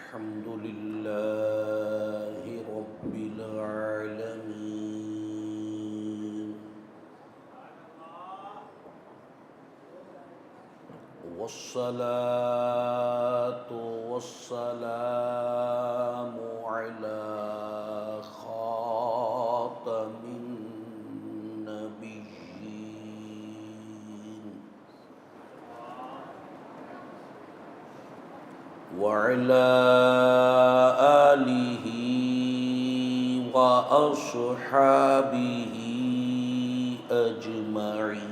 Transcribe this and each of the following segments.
الحمد لله رب العالمين والصلاة والسلام على خاتم النبيين وعلى آله وأصحابه أجمعين.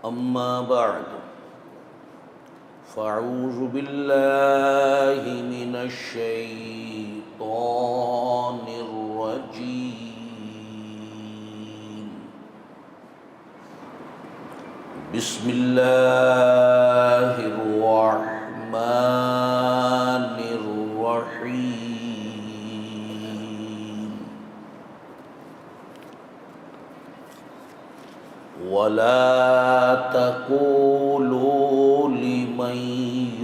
أما بعد فأعوذ بالله من الشيطان الرجيم. بسم الله الرحمن الرحيم. ولا تقولوا لمن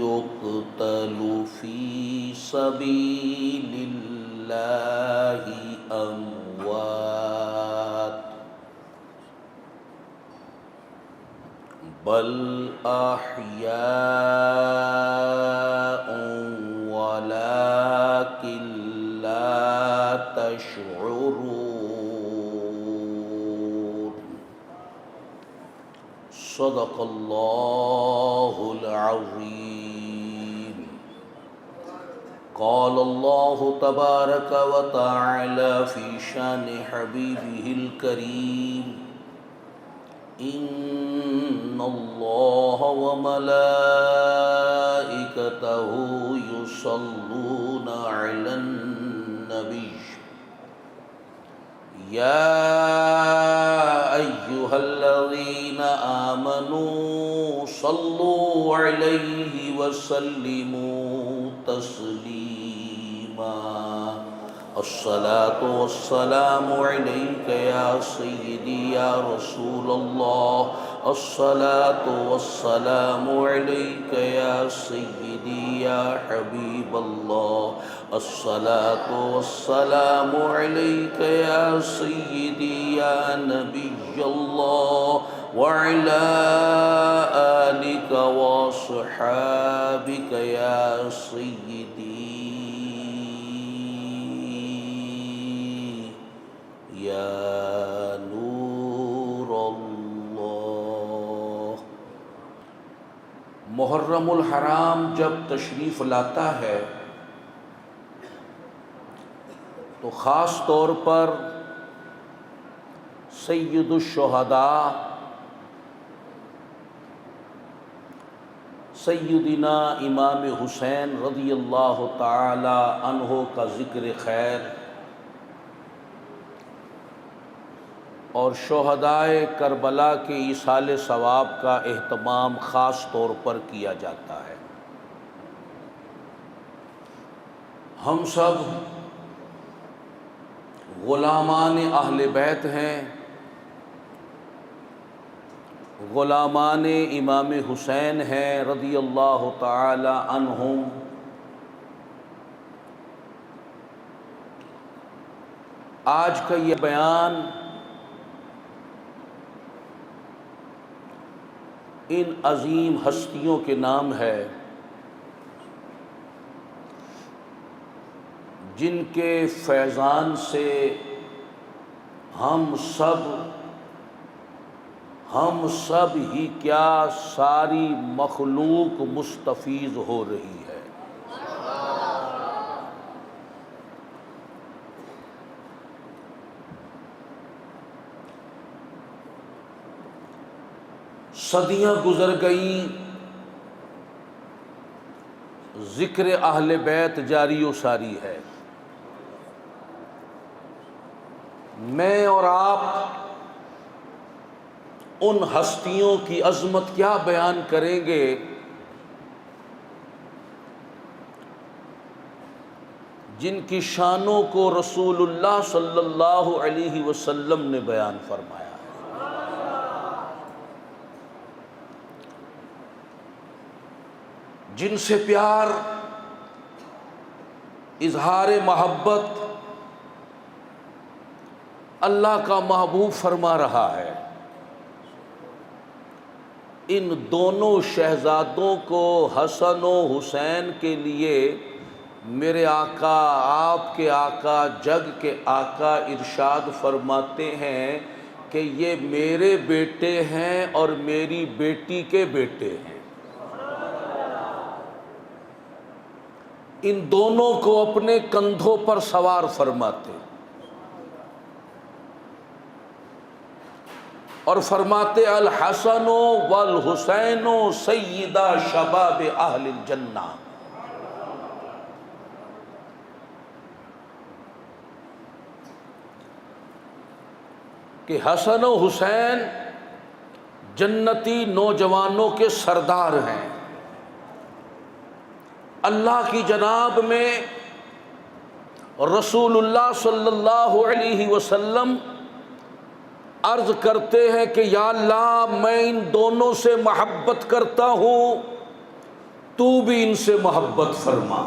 يقتل في سبيل الله أموات بل أحياء ولكن لا تشعرون. صدق الله العظيم. قال الله تبارك وتعالى في شان حبيبه الكريم: إن الله وملائكته يصلون على النبي يا أيها الذين آمنوا صلوا عليه وسلموا تسليما. الصلاة والسلام عليك يا سيدي يا رسول الله. الصلاة والسلام عليك يا سيدي يا حبيب الله. الصلاة والسلام عليك يا سيدي يا نبي الله وعلى آلك وصحابك يا سيدي یا نور اللہ. محرم الحرام جب تشریف لاتا ہے تو خاص طور پر سید الشہداء سیدنا امام حسین رضی اللہ تعالی عنہ کا ذکر خیر اور شہدائے کربلا کے ایصال ثواب کا اہتمام خاص طور پر کیا جاتا ہے. ہم سب غلامان اہل بیت ہیں، غلامان امام حسین ہیں رضی اللہ تعالی عنہم. آج کا یہ بیان ان عظیم ہستیوں کے نام ہے جن کے فیضان سے ہم سب ہی کیا ساری مخلوق مستفیض ہو رہی ہے. صدیاں گزر گئیں، ذکر اہل بیت جاری و ساری ہے. میں اور آپ ان ہستیوں کی عظمت کیا بیان کریں گے جن کی شانوں کو رسول اللہ صلی اللہ علیہ وسلم نے بیان فرمایا. جن سے پیار، اظہار محبت اللہ کا محبوب فرما رہا ہے، ان دونوں شہزادوں کو، حسن و حسین کے لیے میرے آقا، آپ کے آقا، جگ کے آقا ارشاد فرماتے ہیں کہ یہ میرے بیٹے ہیں اور میری بیٹی کے بیٹے ہیں۔ ان دونوں کو اپنے کندھوں پر سوار فرماتے اور فرماتے الحسن والحسین سیدا شباب اہل الجنہ، کہ حسن و حسین جنتی نوجوانوں کے سردار ہیں۔ اللہ کی جناب میں رسول اللہ صلی اللہ علیہ وسلم عرض کرتے ہیں کہ یا اللہ میں ان دونوں سے محبت کرتا ہوں، تو بھی ان سے محبت فرما،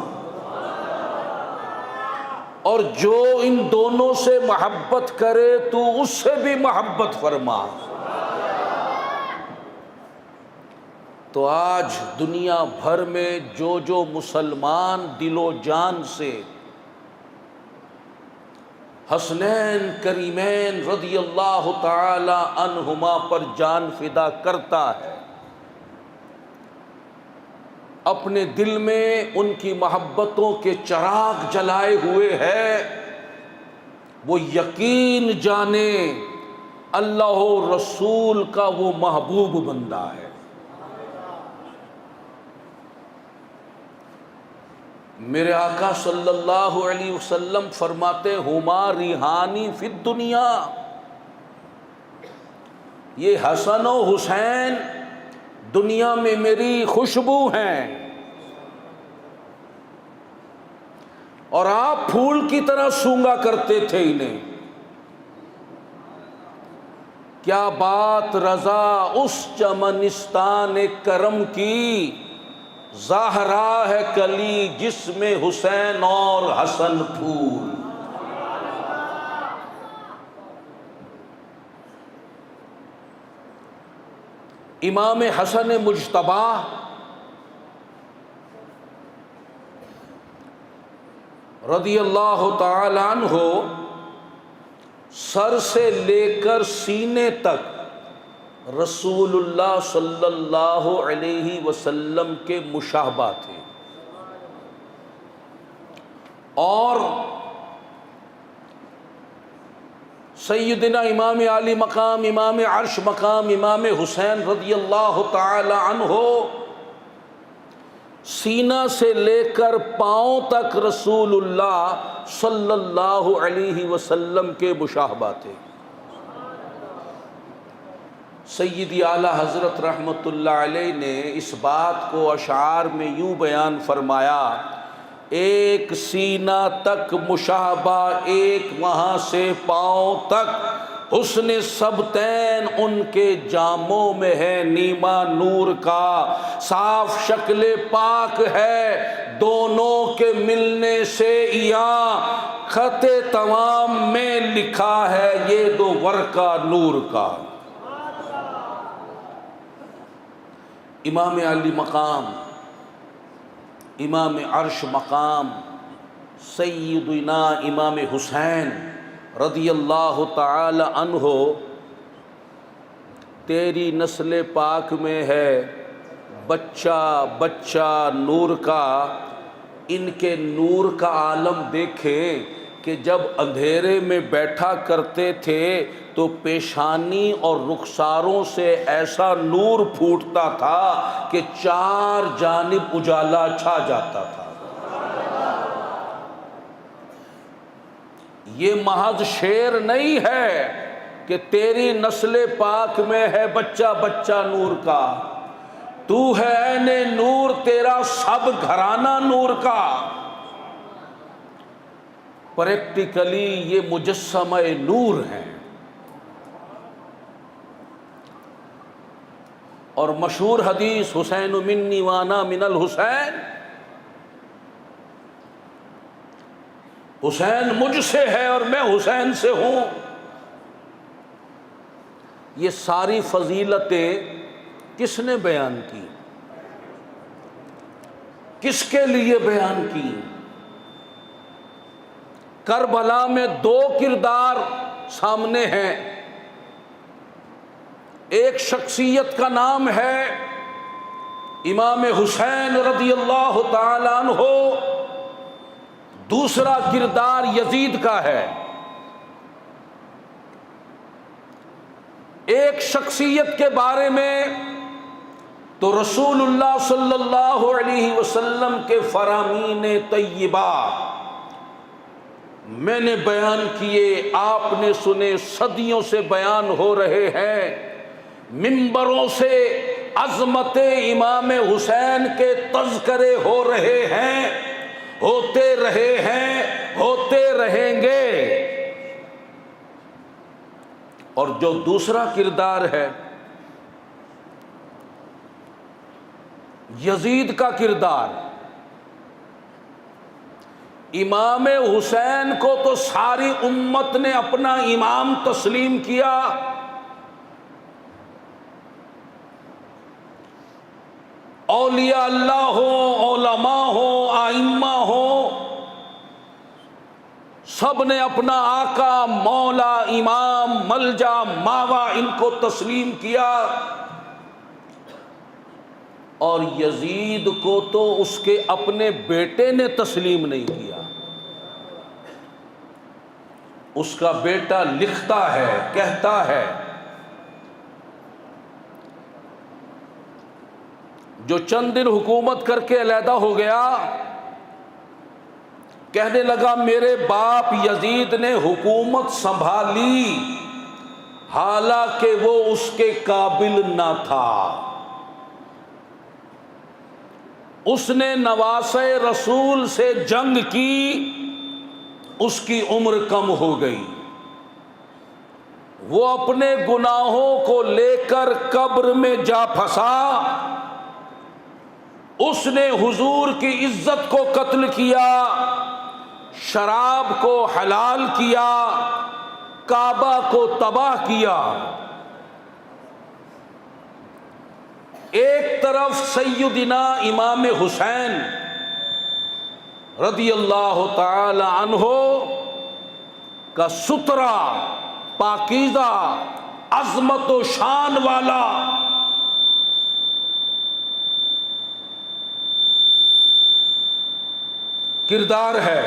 اور جو ان دونوں سے محبت کرے تو اس سے بھی محبت فرما۔ تو آج دنیا بھر میں جو مسلمان دل و جان سے حسنین کریمین رضی اللہ تعالی عنہما پر جان فدا کرتا ہے، اپنے دل میں ان کی محبتوں کے چراغ جلائے ہوئے ہے، وہ یقین جانے اللہ و رسول کا وہ محبوب بندہ ہے۔ میرے آقا صلی اللہ علیہ وسلم فرماتے ہما ریحانی فی الدنیا، یہ حسن و حسین دنیا میں میری خوشبو ہیں، اور آپ پھول کی طرح سونگا کرتے تھے انہیں۔ کیا بات رضا اس چمنستان کرم کی، زہرا ہے کلی جس میں حسین اور حسن پھول۔ امام حسن مجتبی رضی اللہ تعالی عنہ سر سے لے کر سینے تک رسول اللہ صلی اللہ علیہ وسلم کے مشابہ تھے، اور سیدنا امام علی مقام، امام عرش مقام، امام حسین رضی اللہ تعالی عنہ سینہ سے لے کر پاؤں تک رسول اللہ صلی اللہ علیہ وسلم کے مشابہ تھے۔ سیدی اعلیٰ حضرت رحمت اللہ علیہ نے اس بات کو اشعار میں یوں بیان فرمایا، ایک سینہ تک مشابہ، ایک وہاں سے پاؤں تک، حسن سبتین ان کے جاموں میں ہے نیما نور کا، صاف شکل پاک ہے دونوں کے ملنے سے عیاں، خط تمام میں لکھا ہے یہ دو ورقہ نور کا۔ امام علی مقام، امام عرش مقام، سیدنا امام حسین رضی اللہ تعالی عنہ، تیری نسل پاک میں ہے بچہ بچہ نور کا۔ ان کے نور کا عالم دیکھیں کہ جب اندھیرے میں بیٹھا کرتے تھے تو پیشانی اور رخساروں سے ایسا نور پھوٹتا تھا کہ چار جانب اجالا چھا جاتا تھا۔ یہ محض شعر نہیں ہے کہ تیری نسل پاک میں ہے بچہ بچہ نور کا، تو ہے عین نور، تیرا سب گھرانہ نور کا۔ پریکٹیکلی یہ مجسمہ نور ہیں۔ اور مشہور حدیث حسین منی وانا من الحسین، حسین مجھ سے ہے اور میں حسین سے ہوں۔ یہ ساری فضیلتیں کس نے بیان کی؟ کس کے لیے بیان کی؟ کربلا میں دو کردار سامنے ہیں، ایک شخصیت کا نام ہے امام حسین رضی اللہ تعالی عنہ، دوسرا کردار یزید کا ہے۔ ایک شخصیت کے بارے میں تو رسول اللہ صلی اللہ علیہ وسلم کے فرامین طیبہ میں نے بیان کیے، آپ نے سنے، صدیوں سے بیان ہو رہے ہیں، منبروں سے عظمت امام حسین کے تذکرے ہو رہے ہیں، ہوتے رہے ہیں، ہوتے رہیں گے۔ اور جو دوسرا کردار ہے یزید کا کردار، امام حسین کو تو ساری امت نے اپنا امام تسلیم کیا، اولیاء اللہ ہوں، علماء ہوں، ائمہ ہوں، سب نے اپنا آقا، مولا، امام، ملجا، ماوا ان کو تسلیم کیا، اور یزید کو تو اس کے اپنے بیٹے نے تسلیم نہیں کیا۔ اس کا بیٹا لکھتا ہے، کہتا ہے، جو چند دن حکومت کر کے علیحدہ ہو گیا، کہنے لگا میرے باپ یزید نے حکومت سنبھالی حالانکہ وہ اس کے قابل نہ تھا، اس نے نواسے رسول سے جنگ کی، اس کی عمر کم ہو گئی، وہ اپنے گناہوں کو لے کر قبر میں جا پھنسا، اس نے حضور کی عزت کو قتل کیا، شراب کو حلال کیا، کعبہ کو تباہ کیا۔ ایک طرف سیدنا امام حسین رضی اللہ تعالی عنہ کا سترا، پاکیزہ، عظمت و شان والا کردار ہے،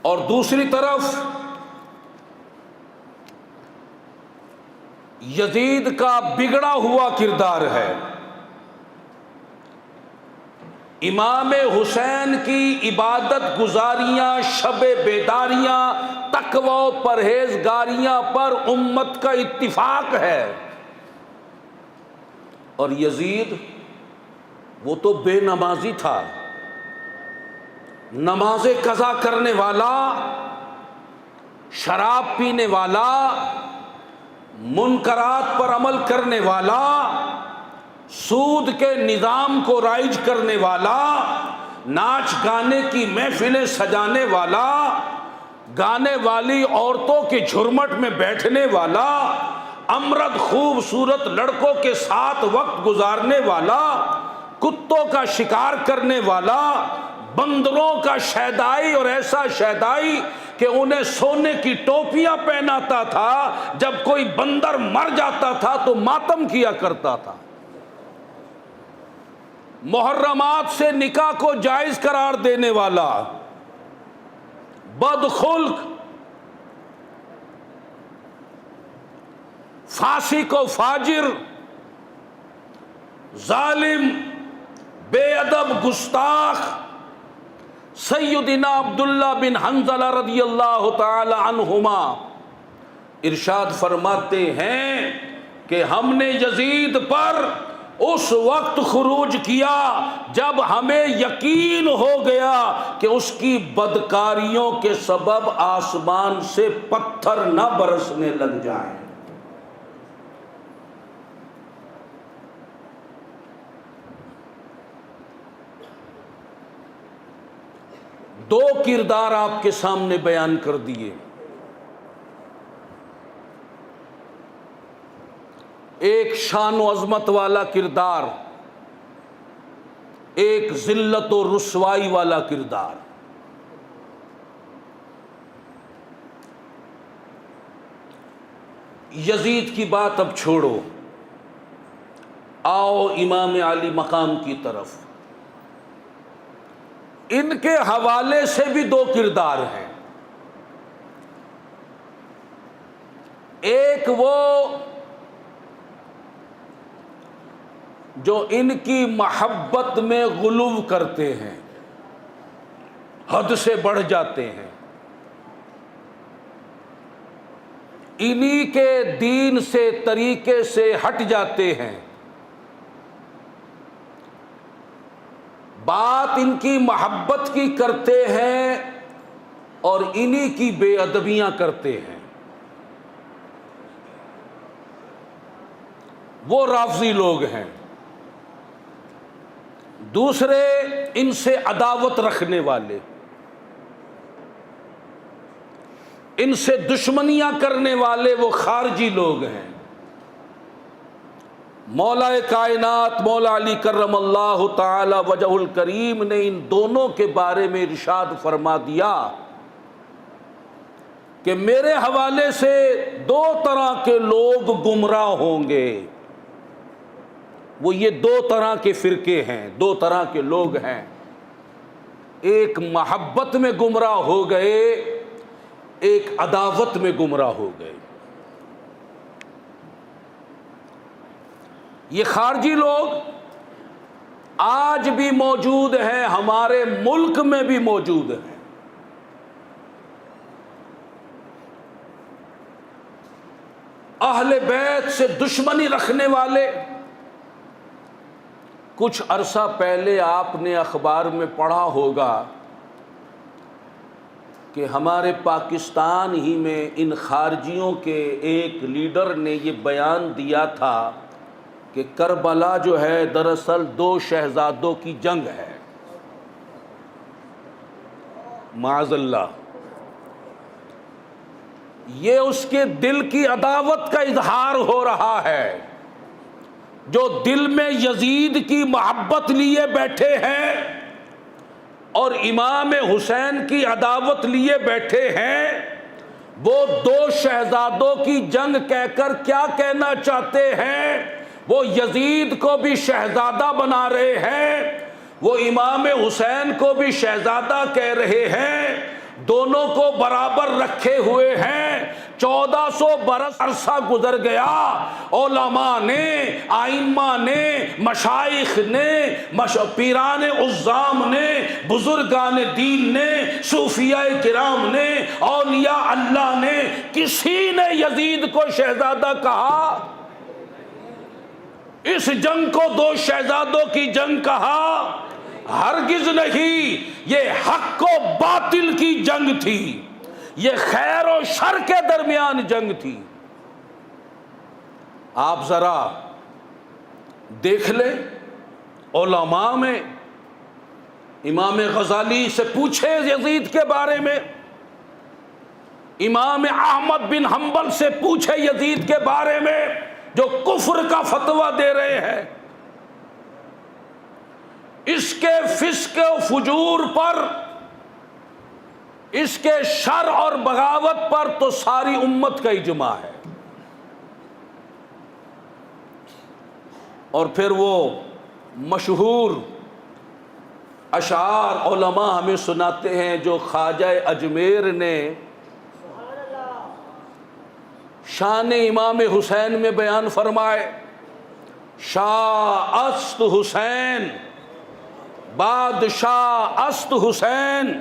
اور دوسری طرف یزید کا بگڑا ہوا کردار ہے۔ امام حسین کی عبادت گزاریاں، شب بیداریاں، تقوی و پرہیزگاریاں پر امت کا اتفاق ہے، اور یزید وہ تو بے نمازی تھا، نماز قضا کرنے والا، شراب پینے والا، منکرات پر عمل کرنے والا، سود کے نظام کو رائج کرنے والا، ناچ گانے کی محفلیں سجانے والا، گانے والی عورتوں کے جھرمٹ میں بیٹھنے والا، امرد خوبصورت لڑکوں کے ساتھ وقت گزارنے والا، کتوں کا شکار کرنے والا، بندروں کا شیدائی، اور ایسا شیدائی کہ انہیں سونے کی ٹوپیاں پہناتا تھا، جب کوئی بندر مر جاتا تھا تو ماتم کیا کرتا تھا، محرمات سے نکاح کو جائز قرار دینے والا، بدخلق، فاسق و فاجر، ظالم، بے ادب، گستاخ سیدنا عبداللہ بن حنظلہ رضی اللہ تعالی عنہما ارشاد فرماتے ہیں کہ ہم نے یزید پر اس وقت خروج کیا جب ہمیں یقین ہو گیا کہ اس کی بدکاریوں کے سبب آسمان سے پتھر نہ برسنے لگ جائیں۔ دو کردار آپ کے سامنے بیان کر دیے، ایک شان و عظمت والا کردار، ایک ذلت و رسوائی والا کردار۔ یزید کی بات اب چھوڑو، آؤ امام علی مقام کی طرف۔ ان کے حوالے سے بھی دو کردار ہیں، ایک وہ جو ان کی محبت میں غلو کرتے ہیں، حد سے بڑھ جاتے ہیں، انہی کے دین سے طریقے سے ہٹ جاتے ہیں، بات ان کی محبت کی کرتے ہیں اور انہی کی بے ادبیاں کرتے ہیں، وہ رافضی لوگ ہیں۔ دوسرے ان سے عداوت رکھنے والے، ان سے دشمنیاں کرنے والے وہ خارجی لوگ ہیں۔ مولا کائنات مولا علی کرم اللہ تعالی وجہ الکریم نے ان دونوں کے بارے میں ارشاد فرما دیا کہ میرے حوالے سے دو طرح کے لوگ گمراہ ہوں گے۔ وہ یہ دو طرح کے فرقے ہیں، دو طرح کے لوگ ہیں، ایک محبت میں گمراہ ہو گئے، ایک عداوت میں گمراہ ہو گئے۔ یہ خارجی لوگ آج بھی موجود ہیں، ہمارے ملک میں بھی موجود ہیں۔ اہل بیت سے دشمنی رکھنے والے، کچھ عرصہ پہلے آپ نے اخبار میں پڑھا ہوگا کہ ہمارے پاکستان ہی میں ان خارجیوں کے ایک لیڈر نے یہ بیان دیا تھا کہ کربلا جو ہے دراصل دو شہزادوں کی جنگ ہے، معاذ اللہ۔ یہ اس کے دل کی عداوت کا اظہار ہو رہا ہے، جو دل میں یزید کی محبت لیے بیٹھے ہیں اور امام حسین کی عداوت لیے بیٹھے ہیں، وہ دو شہزادوں کی جنگ کہہ کر کیا کہنا چاہتے ہیں؟ وہ یزید کو بھی شہزادہ بنا رہے ہیں، وہ امام حسین کو بھی شہزادہ کہہ رہے ہیں، دونوں کو برابر رکھے ہوئے ہیں۔ 1400 برس عرصہ گزر گیا، علماء نے، ائمہ نے، مشائخ نے، پیران عظام نے، بزرگان دین نے، صوفیاء کرام نے، اولیاء اللہ نے، کسی نے یزید کو شہزادہ کہا؟ اس جنگ کو دو شہزادوں کی جنگ کہا؟ ہرگز نہیں۔ یہ حق و باطل کی جنگ تھی، یہ خیر و شر کے درمیان جنگ تھی۔ آپ ذرا دیکھ لیں علماء میں، امام غزالی سے پوچھے یزید کے بارے میں، امام احمد بن حنبل سے پوچھے یزید کے بارے میں، جو کفر کا فتویٰ دے رہے ہیں۔ اس کے فسق و فجور پر، اس کے شر اور بغاوت پر تو ساری امت کا اجماع ہے۔ اور پھر وہ مشہور اشعار علماء ہمیں سناتے ہیں جو خواجہ اجمیر نے شان امام حسین میں بیان فرمائے۔ شاہ است حسین، بادشاہ است حسین،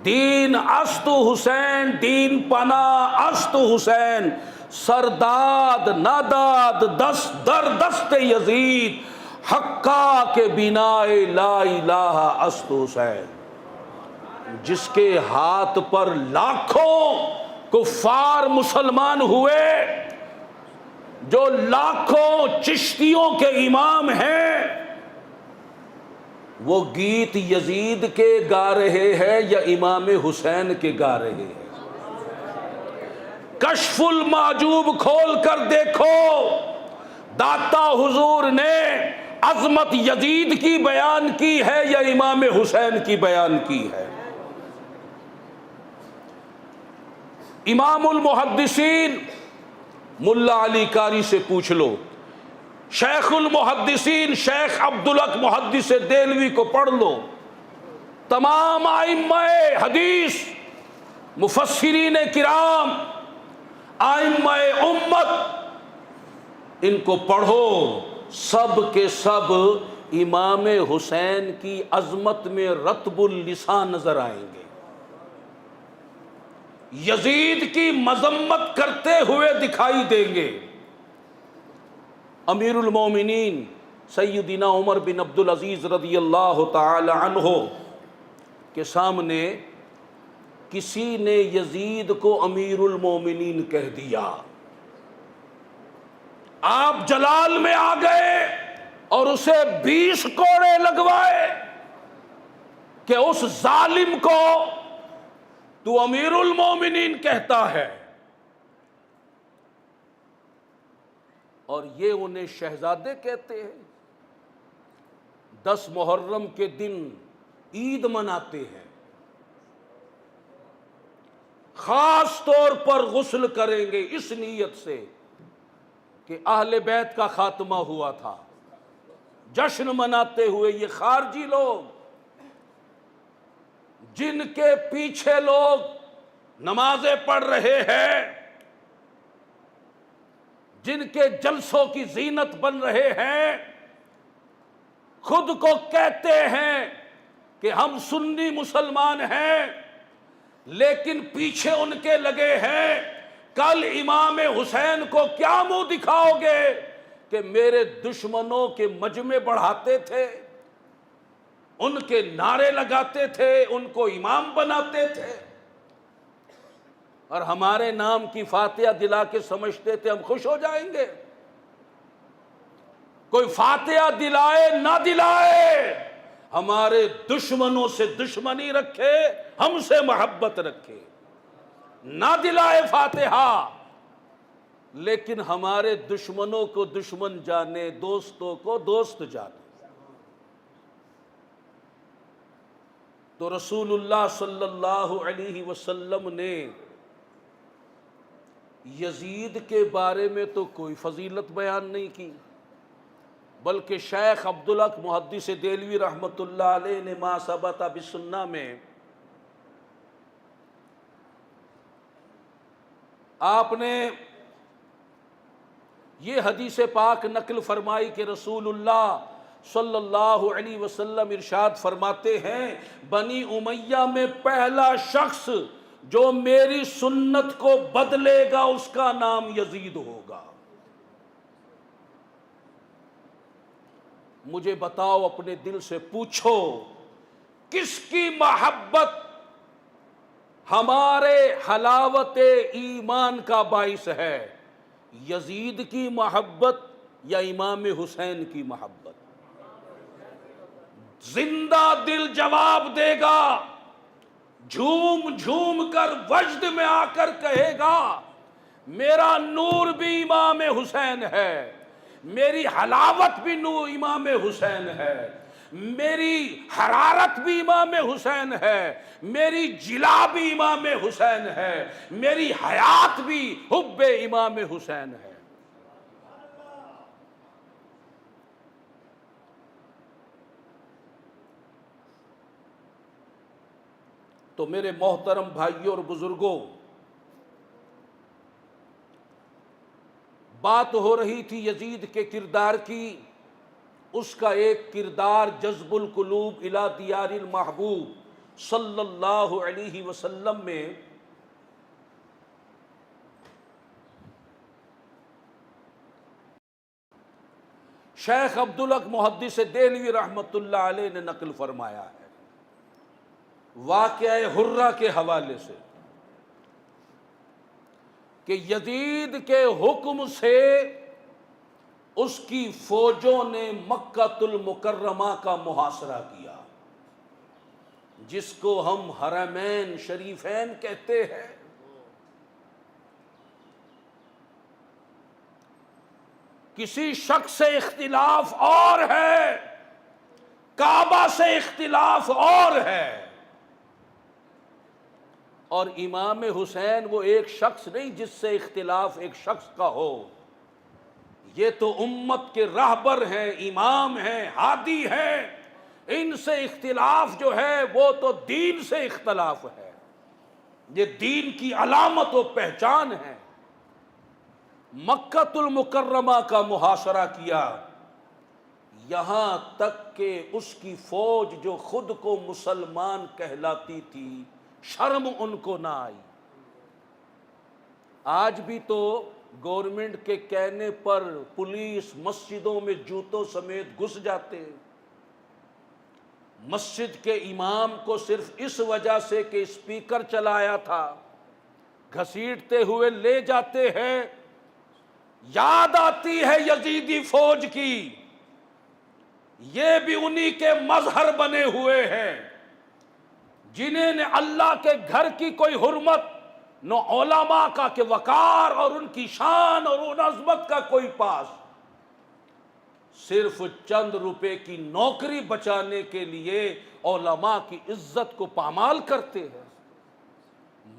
دین است حسین، دین پناہ است حسین، سرداد ناداد دست در دست یزید، حقا کے بنا لا الہ است حسین، جس کے ہاتھ پر لاکھوں کفار مسلمان ہوئے، جو لاکھوں چشتیوں کے امام ہیں، وہ گیت یزید کے گا رہے ہیں یا امام حسین کے گا رہے ہیں؟ کشف المعجوب کھول کر دیکھو، داتا حضور نے عظمت یزید کی بیان کی ہے یا امام حسین کی بیان کی ہے؟ امام المحدثین ملا علی قاری سے پوچھ لو، شیخ المحدثین شیخ عبدالحق محدث دہلوی کو پڑھ لو، تمام ائمہ حدیث، مفسرین کرام، ائمہ امت، ان کو پڑھو، سب کے سب امام حسین کی عظمت میں رطب اللسان نظر آئیں گے، یزید کی مذمت کرتے ہوئے دکھائی دیں گے۔ امیر المومنین سیدنا عمر بن عبدالعزیز رضی اللہ تعالی عنہ کے سامنے کسی نے یزید کو امیر المومنین کہہ دیا، آپ جلال میں آ گئے اور اسے 20 کوڑے لگوائے کہ اس ظالم کو تو امیر المومنین کہتا ہے، اور یہ انہیں شہزادے کہتے ہیں۔ 10 محرم کے دن عید مناتے ہیں، خاص طور پر غسل کریں گے اس نیت سے کہ اہل بیت کا خاتمہ ہوا تھا، جشن مناتے ہوئے۔ یہ خارجی لوگ جن کے پیچھے لوگ نمازیں پڑھ رہے ہیں، جن کے جلسوں کی زینت بن رہے ہیں، خود کو کہتے ہیں کہ ہم سنی مسلمان ہیں، لیکن پیچھے ان کے لگے ہیں کل امام حسین کو کیا منہ دکھاؤ گے کہ میرے دشمنوں کے مجمع بڑھاتے تھے، ان کے نعرے لگاتے تھے، ان کو امام بناتے تھے، اور ہمارے نام کی فاتحہ دلا کے سمجھتے تھے ہم خوش ہو جائیں گے۔ کوئی فاتحہ دلائے نہ دلائے، ہمارے دشمنوں سے دشمنی رکھے، ہم سے محبت رکھے، نہ دلائے فاتحہ، لیکن ہمارے دشمنوں کو دشمن جانے، دوستوں کو دوست جانے۔ تو رسول اللہ صلی اللہ علیہ وسلم نے یزید کے بارے میں تو کوئی فضیلت بیان نہیں کی، بلکہ شیخ عبدالحق محدث دہلوی رحمۃ اللہ علیہ نے ما ثبت بالسنہ میں آپ نے یہ حدیث پاک نقل فرمائی کہ رسول اللہ صلی اللہ علیہ وسلم ارشاد فرماتے ہیں، بنی امیہ میں پہلا شخص جو میری سنت کو بدلے گا اس کا نام یزید ہوگا۔ مجھے بتاؤ، اپنے دل سے پوچھو، کس کی محبت ہمارے حلاوت ایمان کا باعث ہے؟ یزید کی محبت یا امام حسین کی محبت؟ زندہ دل جواب دے گا، جھوم جھوم کر وجد میں آ کر کہے گا، میرا نور بھی امام حسین ہے، میری حلاوت بھی نور امام حسین ہے، میری حرارت بھی امام حسین ہے، میری جلا بھی امام حسین ہے، میری حیات بھی حب امام حسین ہے۔ تو میرے محترم بھائیوں اور بزرگوں، بات ہو رہی تھی یزید کے کردار کی، اس کا ایک کردار جذب القلوب الی دیار المحبوب صلی اللہ علیہ وسلم میں شیخ عبدالحق محدث دہلوی رحمۃ اللہ علیہ نے نقل فرمایا ہے واقعہ حرہ کے حوالے سے کہ یزید کے حکم سے اس کی فوجوں نے مکۃ المکرمہ کا محاصرہ کیا، جس کو ہم حرمین شریفین کہتے ہیں۔ کسی شخص سے اختلاف اور ہے، کعبہ سے اختلاف اور ہے، اور امام حسین وہ ایک شخص نہیں جس سے اختلاف ایک شخص کا ہو، یہ تو امت کے راہبر ہیں، امام ہیں، ہادی ہیں، ان سے اختلاف جو ہے وہ تو دین سے اختلاف ہے، یہ دین کی علامت و پہچان ہے۔ مکۃ المکرمہ کا محاصرہ کیا، یہاں تک کہ اس کی فوج جو خود کو مسلمان کہلاتی تھی شرم ان کو نہ آئی۔ آج بھی تو گورنمنٹ کے کہنے پر پولیس مسجدوں میں جوتوں سمیت گھس جاتے ہیں، مسجد کے امام کو صرف اس وجہ سے کہ اسپیکر چلایا تھا گھسیٹتے ہوئے لے جاتے ہیں۔ یاد آتی ہے یزیدی فوج کی، یہ بھی انہی کے مظہر بنے ہوئے ہیں جنہیں نے اللہ کے گھر کی کوئی حرمت، نہ علماء کا کہ وقار اور ان کی شان اور ان عظمت کا کوئی پاس، صرف چند روپے کی نوکری بچانے کے لیے علماء کی عزت کو پامال کرتے ہیں،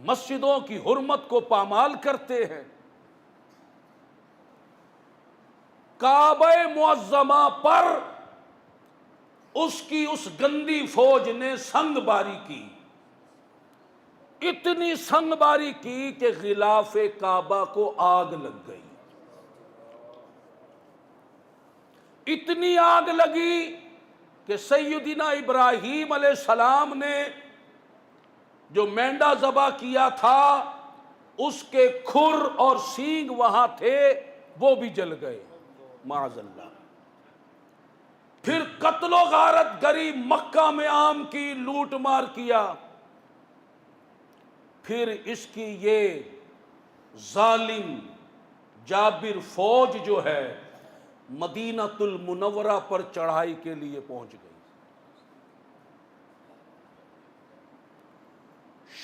مسجدوں کی حرمت کو پامال کرتے ہیں۔ کعبہ معظمہ پر اس کی اس گندی فوج نے سنگ باری کی، اتنی سنگ باری کی کہ غلاف کعبہ کو آگ لگ گئی، اتنی آگ لگی کہ سیدنا ابراہیم علیہ السلام نے جو مینڈا ذبح کیا تھا اس کے کھر اور سینگ وہاں تھے، وہ بھی جل گئے معاذ اللہ۔ پھر قتل و غارت گری مکہ میں عام کی، لوٹ مار کیا، پھر اس کی یہ ظالم جابر فوج جو ہے مدینہ المنورہ پر چڑھائی کے لیے پہنچ گئی۔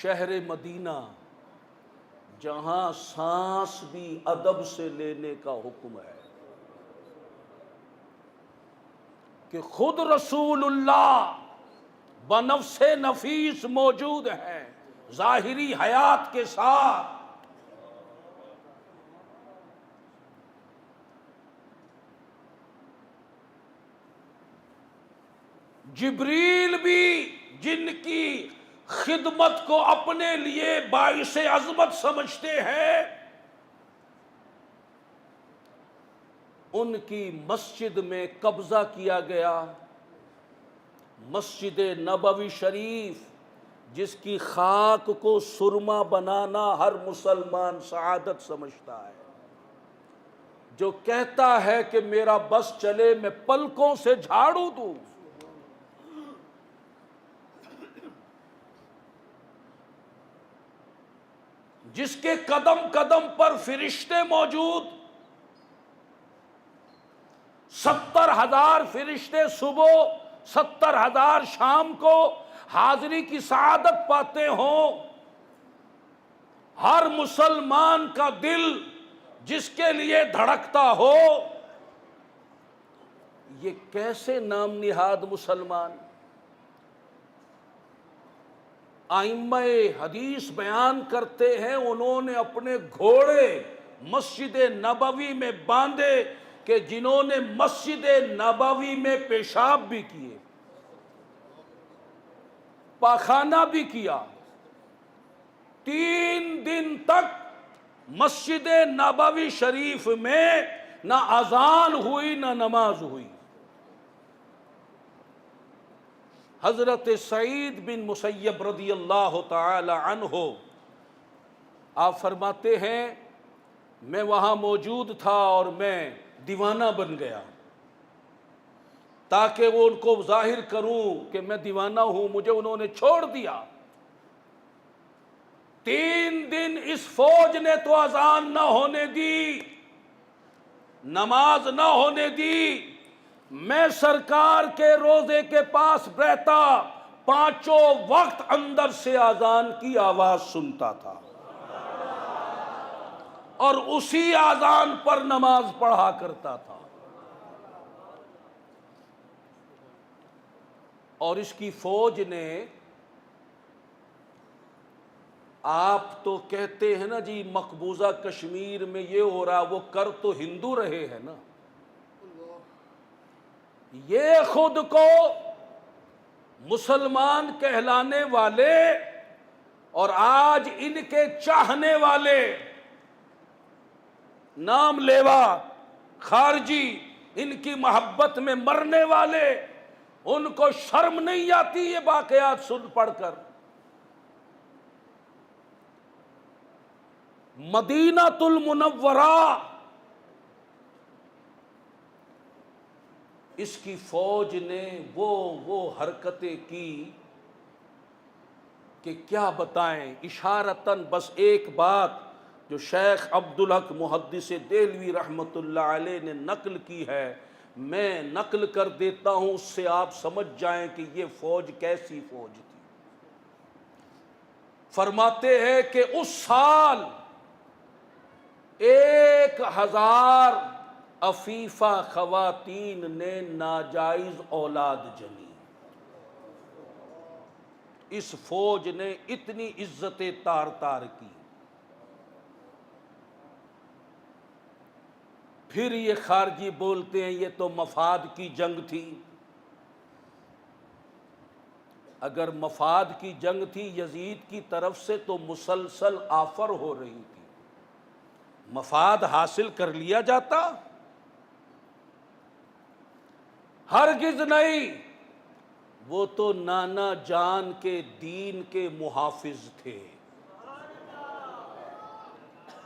شہر مدینہ جہاں سانس بھی ادب سے لینے کا حکم ہے، کہ خود رسول اللہ بنفس نفیس موجود ہیں ظاہری حیات کے ساتھ، جبریل بھی جن کی خدمت کو اپنے لیے باعث عظمت سمجھتے ہیں، ان کی مسجد میں قبضہ کیا گیا، مسجد نبوی شریف جس کی خاک کو سرما بنانا ہر مسلمان سعادت سمجھتا ہے، جو کہتا ہے کہ میرا بس چلے میں پلکوں سے جھاڑو دوں، جس کے قدم قدم پر فرشتے موجود، 70,000 فرشتے صبح 70,000 شام کو حاضری کی سعادت پاتے ہوں، ہر مسلمان کا دل جس کے لیے دھڑکتا ہو، یہ کیسے نام نہاد مسلمان؟ ائمہ حدیث بیان کرتے ہیں انہوں نے اپنے گھوڑے مسجد نبوی میں باندھے کہ جنہوں نے مسجد نبوی میں پیشاب بھی کیے، پاخانہ بھی کیا، 3 دن تک مسجد نبوی شریف میں نہ اذان ہوئی نہ نماز ہوئی۔ حضرت سعید بن مسیب رضی اللہ تعالی عنہ آپ فرماتے ہیں میں وہاں موجود تھا اور میں دیوانہ بن گیا، تاکہ وہ ان کو ظاہر کروں کہ میں دیوانہ ہوں، مجھے انہوں نے چھوڑ دیا۔ 3 دن اس فوج نے تو اذان نہ ہونے دی، نماز نہ ہونے دی۔ میں سرکار کے روضے کے پاس رہتا، 5 وقت اندر سے اذان کی آواز سنتا تھا اور اسی اذان پر نماز پڑھا کرتا تھا۔ اور اس کی فوج نے، آپ تو کہتے ہیں نا جی مقبوضہ کشمیر میں یہ ہو رہا، وہ کر تو ہندو رہے ہیں نا، یہ خود کو مسلمان کہلانے والے اور آج ان کے چاہنے والے، نام لیوا خارجی، ان کی محبت میں مرنے والے، ان کو شرم نہیں آتی یہ واقعات سن پڑھ کر؟ مدینہ المنورہ اس کی فوج نے وہ حرکتیں کی کہ کیا بتائیں۔ اشارتاً بس ایک بات جو شیخ عبدالحق محدث دہلوی رحمۃ اللہ علیہ نے نقل کی ہے، میں نقل کر دیتا ہوں، اس سے آپ سمجھ جائیں کہ یہ فوج کیسی فوج تھی۔ فرماتے ہیں کہ اس سال 1000 عفیفہ خواتین نے ناجائز اولاد جنی۔ اس فوج نے اتنی عزتیں تار تار کی۔ پھر یہ خارجی بولتے ہیں یہ تو مفاد کی جنگ تھی۔ اگر مفاد کی جنگ تھی یزید کی طرف سے تو مسلسل آفر ہو رہی تھی، مفاد حاصل کر لیا جاتا؟ ہرگز نہیں۔ وہ تو نانا جان کے دین کے محافظ تھے۔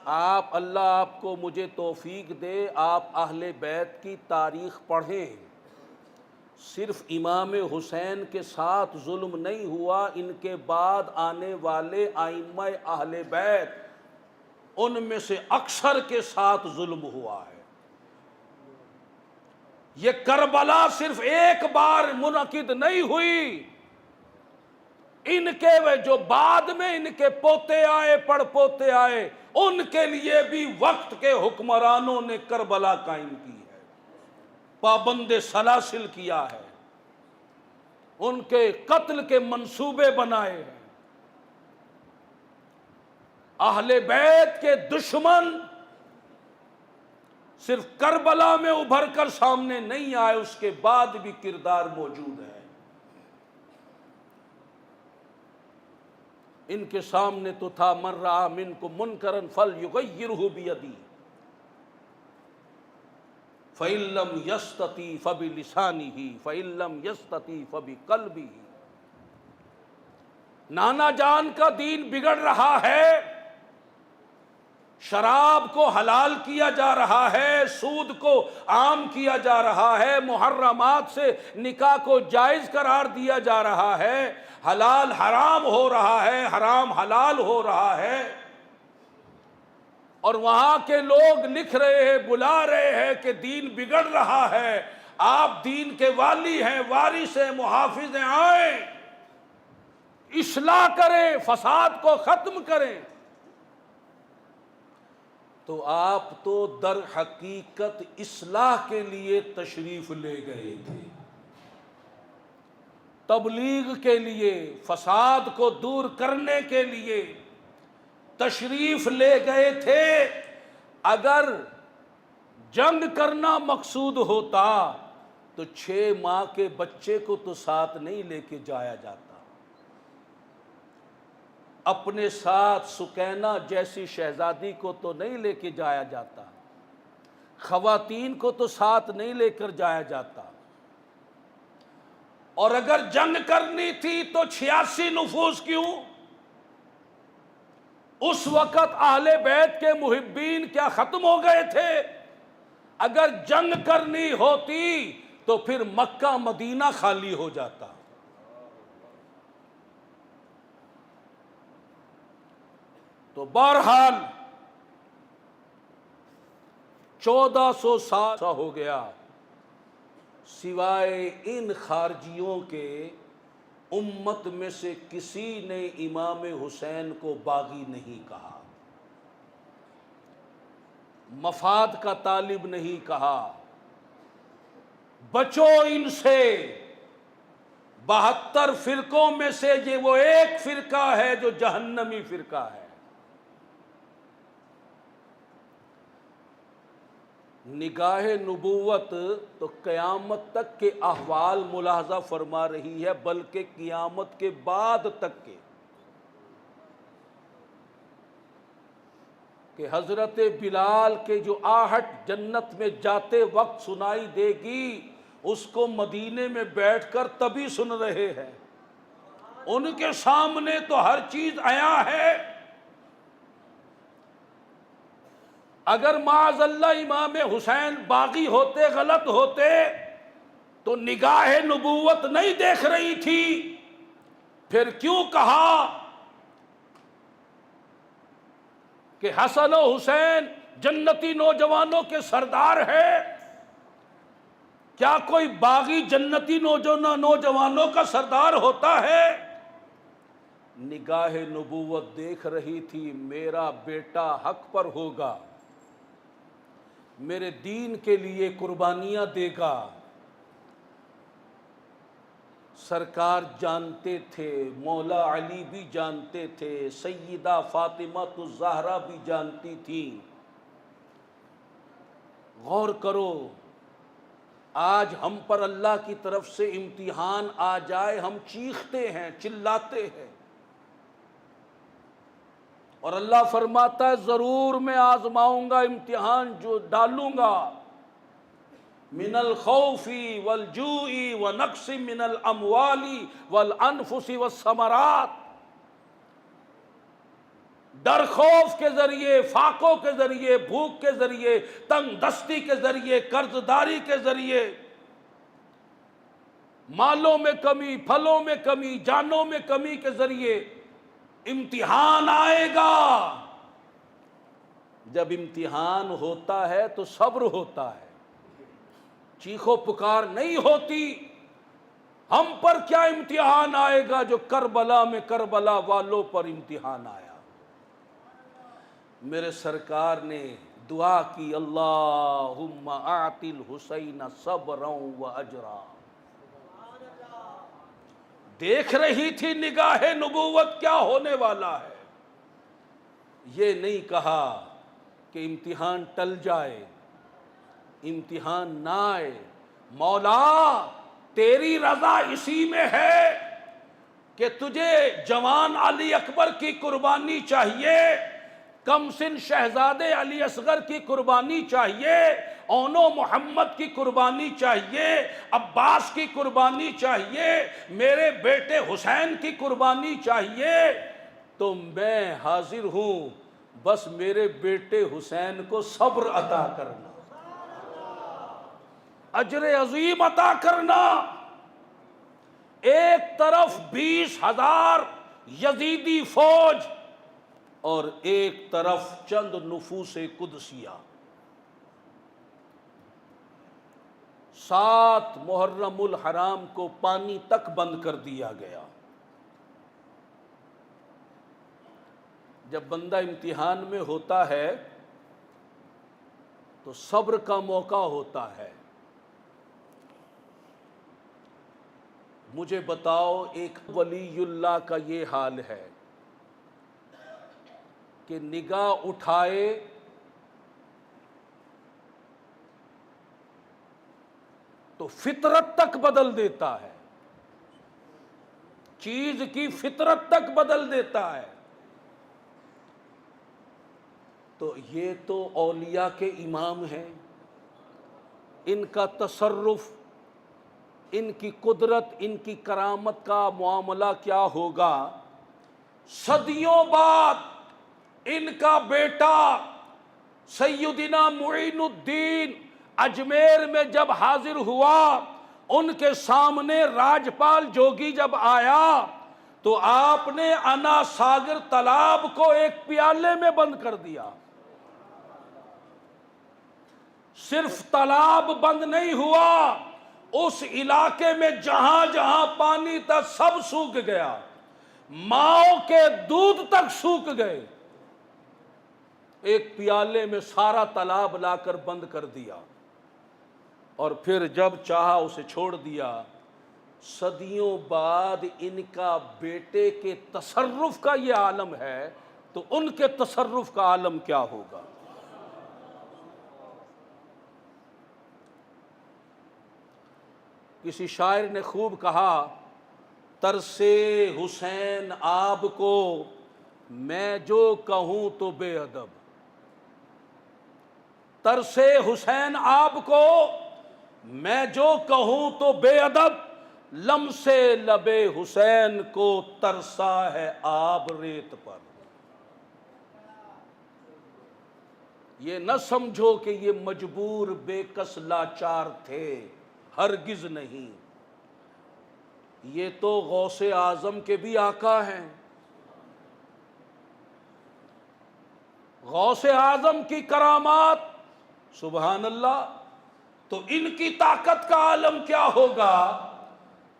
آپ، اللہ آپ کو مجھے توفیق دے، آپ اہل بیت کی تاریخ پڑھیں۔ صرف امام حسین کے ساتھ ظلم نہیں ہوا، ان کے بعد آنے والے ائمہ اہل بیت، ان میں سے اکثر کے ساتھ ظلم ہوا ہے۔ یہ کربلا صرف ایک بار منعقد نہیں ہوئی، ان کے جو بعد میں ان کے پوتے آئے، پڑ پوتے آئے، ان کے لیے بھی وقت کے حکمرانوں نے کربلا قائم کی ہے، پابند سلاسل کیا ہے، ان کے قتل کے منصوبے بنائے ہیں۔ اہل بیت کے دشمن صرف کربلا میں ابھر کر سامنے نہیں آئے، اس کے بعد بھی کردار موجود ہے۔ ان کے سامنے تو تھا من رأى منکم منکرا فلیغیرہ بیدہ فإن لم یستطع فبلسانہ فإن لم یستطع فبقلبہ۔ نانا جان کا دین بگڑ رہا ہے، شراب کو حلال کیا جا رہا ہے، سود کو عام کیا جا رہا ہے، محرمات سے نکاح کو جائز قرار دیا جا رہا ہے، حلال حرام ہو رہا ہے، حرام حلال ہو رہا ہے، اور وہاں کے لوگ لکھ رہے ہیں، بلا رہے ہیں کہ دین بگڑ رہا ہے، آپ دین کے والی ہیں، وارث ہیں، محافظ ہیں، آئیں اصلاح کریں، فساد کو ختم کریں۔ تو آپ تو در حقیقت اصلاح کے لیے تشریف لے گئے تھے، تبلیغ کے لیے، فساد کو دور کرنے کے لیے تشریف لے گئے تھے۔ اگر جنگ کرنا مقصود ہوتا تو 6 ماہ کے بچے کو تو ساتھ نہیں لے کے جایا جاتا، اپنے ساتھ سکینہ جیسی شہزادی کو تو نہیں لے کے جایا جاتا، خواتین کو تو ساتھ نہیں لے کر جایا جاتا۔ اور اگر جنگ کرنی تھی تو 86 نفوذ کیوں؟ اس وقت اہل بیت کے محبین کیا ختم ہو گئے تھے؟ اگر جنگ کرنی ہوتی تو پھر مکہ مدینہ خالی ہو جاتا۔ تو بہرحال 1400 سال ہو گیا، سوائے ان خارجیوں کے امت میں سے کسی نے امام حسین کو باغی نہیں کہا، مفاد کا طالب نہیں کہا۔ بچو ان سے، 72 فرقوں میں سے یہ وہ ایک فرقہ ہے جو جہنمی فرقہ ہے۔ نگاہ نبوت تو قیامت تک کے احوال ملاحظہ فرما رہی ہے، بلکہ قیامت کے بعد تک کے، کہ حضرت بلال کے جو آہٹ جنت میں جاتے وقت سنائی دے گی، اس کو مدینے میں بیٹھ کر تبھی سن رہے ہیں، ان کے سامنے تو ہر چیز عیاں ہے۔ اگر معاذ اللہ امام حسین باغی ہوتے، غلط ہوتے، تو نگاہ نبوت نہیں دیکھ رہی تھی، پھر کیوں کہا کہ حسن و حسین جنتی نوجوانوں کے سردار ہے؟ کیا کوئی باغی جنتی نوجوانوں کا سردار ہوتا ہے؟ نگاہ نبوت دیکھ رہی تھی میرا بیٹا حق پر ہوگا، میرے دین کے لیے قربانیاں دے گا۔ سرکار جانتے تھے، مولا علی بھی جانتے تھے، سیدہ فاطمہ الزہرا بھی جانتی تھی۔ غور کرو، آج ہم پر اللہ کی طرف سے امتحان آ جائے، ہم چیختے ہیں، چلاتے ہیں، اور اللہ فرماتا ہے ضرور میں آزماؤں گا، امتحان جو ڈالوں گا، من الخوف والجوع ونقص من الاموال والانفس والثمرات، ڈر خوف کے ذریعے، فاقوں کے ذریعے، بھوک کے ذریعے، تنگ دستی کے ذریعے، قرض داری کے ذریعے، مالوں میں کمی، پھلوں میں کمی، جانوں میں کمی کے ذریعے امتحان آئے گا۔ جب امتحان ہوتا ہے تو صبر ہوتا ہے، چیخو پکار نہیں ہوتی۔ ہم پر کیا امتحان آئے گا جو کربلا میں کربلا والوں پر امتحان آیا۔ میرے سرکار نے دعا کی، اللہم اعط الحسین صبرا و اجرا۔ دیکھ رہی تھی نگاہ نبوت کیا ہونے والا ہے۔ یہ نہیں کہا کہ امتحان ٹل جائے، امتحان نہ آئے، مولا تیری رضا اسی میں ہے کہ تجھے جوان علی اکبر کی قربانی چاہیے، کم سن شہزادے علی اصغر کی قربانی چاہیے، اونو محمد کی قربانی چاہیے، عباس کی قربانی چاہیے، میرے بیٹے حسین کی قربانی چاہیے، تو میں حاضر ہوں، بس میرے بیٹے حسین کو صبر عطا کرنا، اجر عظیم عطا کرنا۔ ایک طرف 20,000 یزیدی فوج اور ایک طرف چند نفوس قدسیہ، 7 محرم الحرام کو پانی تک بند کر دیا گیا۔ جب بندہ امتحان میں ہوتا ہے تو صبر کا موقع ہوتا ہے۔ مجھے بتاؤ، ایک ولی اللہ کا یہ حال ہے کہ نگاہ اٹھائے تو فطرت تک بدل دیتا ہے، چیز کی فطرت تک بدل دیتا ہے۔ تو یہ تو اولیاء کے امام ہیں، ان کا تصرف، ان کی قدرت، ان کی کرامت کا معاملہ کیا ہوگا؟ صدیوں بعد ان کا بیٹا سیدنا معین الدین اجمیر میں جب حاضر ہوا ان کے سامنے راجپال جوگی جب آیا تو آپ نے انا ساگر تالاب کو ایک پیالے میں بند کر دیا۔ صرف تالاب بند نہیں ہوا، اس علاقے میں جہاں جہاں پانی تھا سب سوکھ گیا، ماؤں کے دودھ تک سوکھ گئے۔ ایک پیالے میں سارا تالاب لا کر بند کر دیا، اور پھر جب چاہا اسے چھوڑ دیا۔ صدیوں بعد ان کا بیٹے کے تصرف کا یہ عالم ہے، تو ان کے تصرف کا عالم کیا ہوگا؟ کسی شاعر نے خوب کہا، ترسے حسین آب کو میں جو کہوں تو بے ادب۔ ترسے حسین آب کو میں جو کہوں تو بے ادب، لمسے لبے حسین کو ترسا ہے آب ریت پر۔ یہ نہ سمجھو کہ یہ مجبور بے کس لاچار تھے، ہرگز نہیں، یہ تو غوث اعظم کے بھی آقا ہیں۔ غوث اعظم کی کرامات، سبحان اللہ، تو ان کی طاقت کا عالم کیا ہوگا؟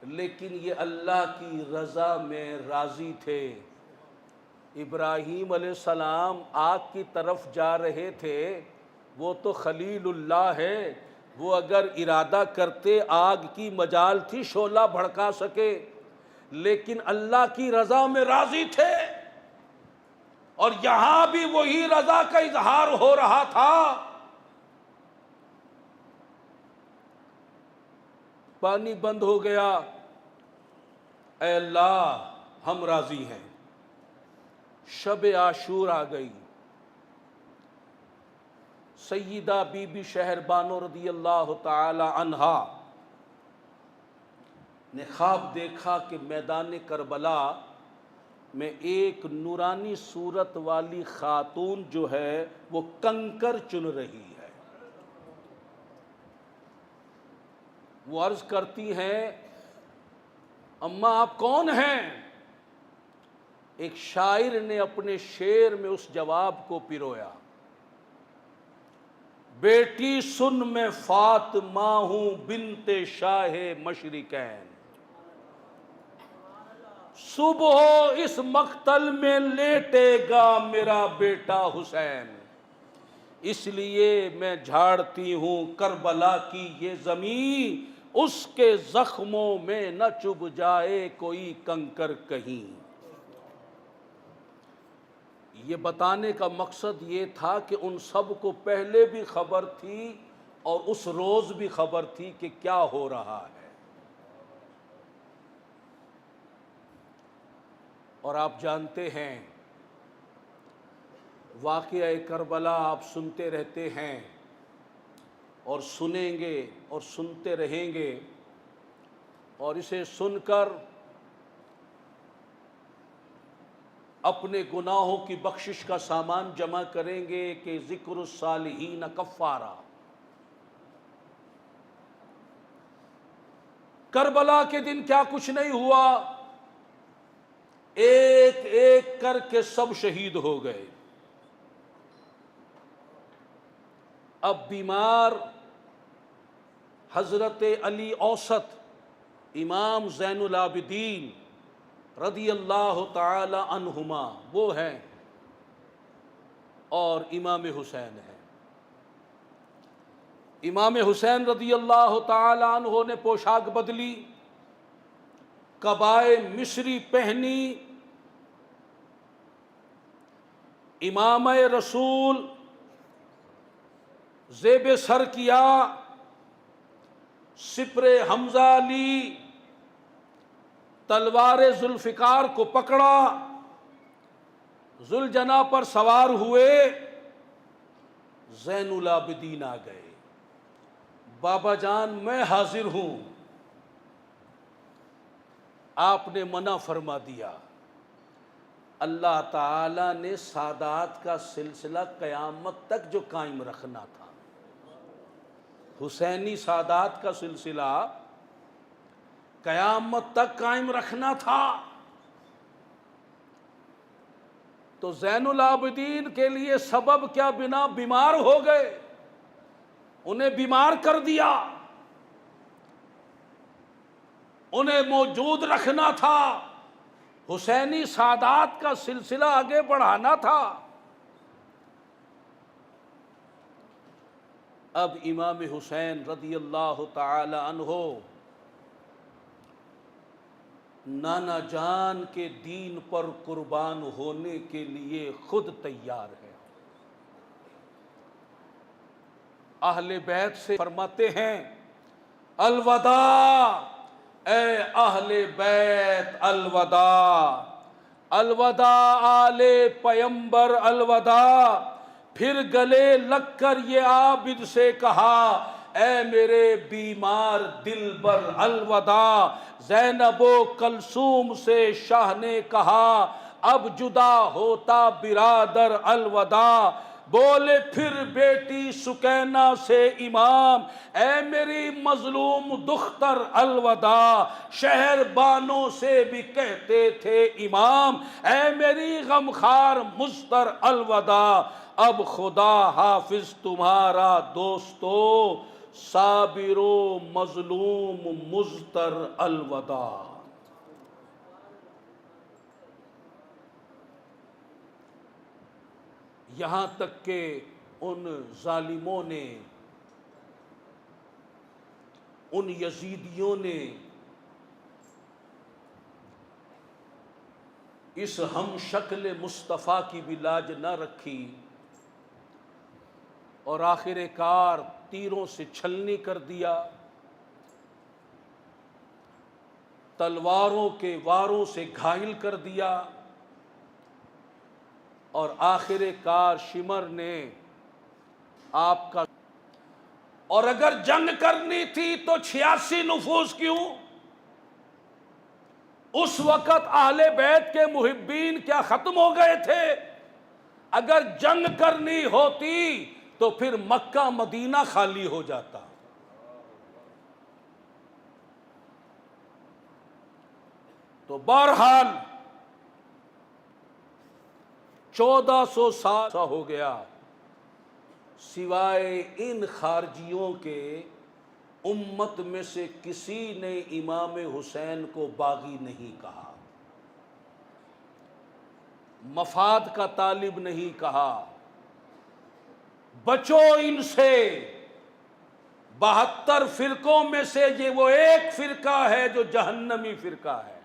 لیکن یہ اللہ کی رضا میں راضی تھے۔ ابراہیم علیہ السلام آگ کی طرف جا رہے تھے، وہ تو خلیل اللہ ہے، وہ اگر ارادہ کرتے آگ کی مجال تھی شعلہ بھڑکا سکے، لیکن اللہ کی رضا میں راضی تھے۔ اور یہاں بھی وہی رضا کا اظہار ہو رہا تھا۔ پانی بند ہو گیا، اے اللہ ہم راضی ہیں۔ شب عاشور آ گئی، سیدہ بی بی شہر بانو رضی اللہ تعالی عنہا نے خواب دیکھا کہ میدان کربلا میں ایک نورانی صورت والی خاتون جو ہے وہ کنکر چن رہی ہے۔ وہ عرض کرتی ہیں، اماں آپ کون ہیں؟ ایک شاعر نے اپنے شعر میں اس جواب کو پرویا، بیٹی سن میں فاطمہ ہوں بنت شاہ مشرقین، صبح اس مقتل میں لیٹے گا میرا بیٹا حسین، اس لیے میں جھاڑتی ہوں کربلا کی یہ زمین، اس کے زخموں میں نہ چبھ جائے کوئی کنکر کہیں۔ یہ بتانے کا مقصد یہ تھا کہ ان سب کو پہلے بھی خبر تھی اور اس روز بھی خبر تھی کہ کیا ہو رہا ہے۔ اور آپ جانتے ہیں واقعہ کربلا آپ سنتے رہتے ہیں اور سنیں گے اور سنتے رہیں گے، اور اسے سن کر اپنے گناہوں کی بخشش کا سامان جمع کریں گے کہ ذکر الصالحین کفارہ۔ کربلا کے دن کیا کچھ نہیں ہوا، ایک ایک کر کے سب شہید ہو گئے۔ اب بیمار حضرت علی اوسط، امام زین العابدین رضی اللہ تعالی عنہما وہ ہیں، اور امام حسین ہیں۔ امام حسین رضی اللہ تعالی عنہ نے پوشاک بدلی، قبائے مصری پہنی، امامہ رسول زیب سر کیا، سپر حمزہ لی، تلوار ذوالفقار کو پکڑا، ذوالجناح پر سوار ہوئے، زین العابدین آ گئے، بابا جان میں حاضر ہوں، آپ نے منع فرما دیا۔ اللہ تعالیٰ نے سادات کا سلسلہ قیامت تک جو قائم رکھنا تھا، حسینی سادات کا سلسلہ قیامت تک قائم رکھنا تھا، تو زین العابدین کے لیے سبب کیا بنا بیمار ہو گئے، انہیں بیمار کر دیا، انہیں موجود رکھنا تھا، حسینی سادات کا سلسلہ آگے بڑھانا تھا۔ اب امام حسین رضی اللہ تعالی عنہ نانا جان کے دین پر قربان ہونے کے لیے خود تیار ہے۔ اہل بیت سے فرماتے ہیں الوداع، اے اہل بیت الوداع، الوداع آل پیمبر الوداع۔ پھر گلے لگ کر یہ عابد سے کہا اے میرے بیمار دلبر الوداع۔ زینب و کلثوم سے شاہ نے کہا اب جدا ہوتا برادر الوداع۔ بولے پھر بیٹی سکینہ سے امام اے میری مظلوم دختر الوداع۔ شہر بانوں سے بھی کہتے تھے امام اے میری غمخوار مضطر الوداع۔ اب خدا حافظ تمہارا دوستو، صابر و مظلوم مضطر الوداع۔ یہاں تک کہ ان ظالموں نے، ان یزیدیوں نے اس ہم شکل مصطفیٰ کی بھی لاج نہ رکھی اور آخر کار تیروں سے چھلنی کر دیا، تلواروں کے واروں سے گھائل کر دیا، اور آخر کار شمر نے آپ کا، اور اگر جنگ کرنی تھی تو 86 نفوذ کیوں؟ اس وقت اہل بیت کے محبین کیا ختم ہو گئے تھے؟ اگر جنگ کرنی ہوتی تو پھر مکہ مدینہ خالی ہو جاتا۔ تو بہرحال 1400 سال ہو گیا، سوائے ان خارجیوں کے امت میں سے کسی نے امام حسین کو باغی نہیں کہا، مفاد کا طالب نہیں کہا۔ بچو ان سے، 72 فرقوں میں سے یہ وہ ایک فرقہ ہے جو جہنمی فرقہ ہے۔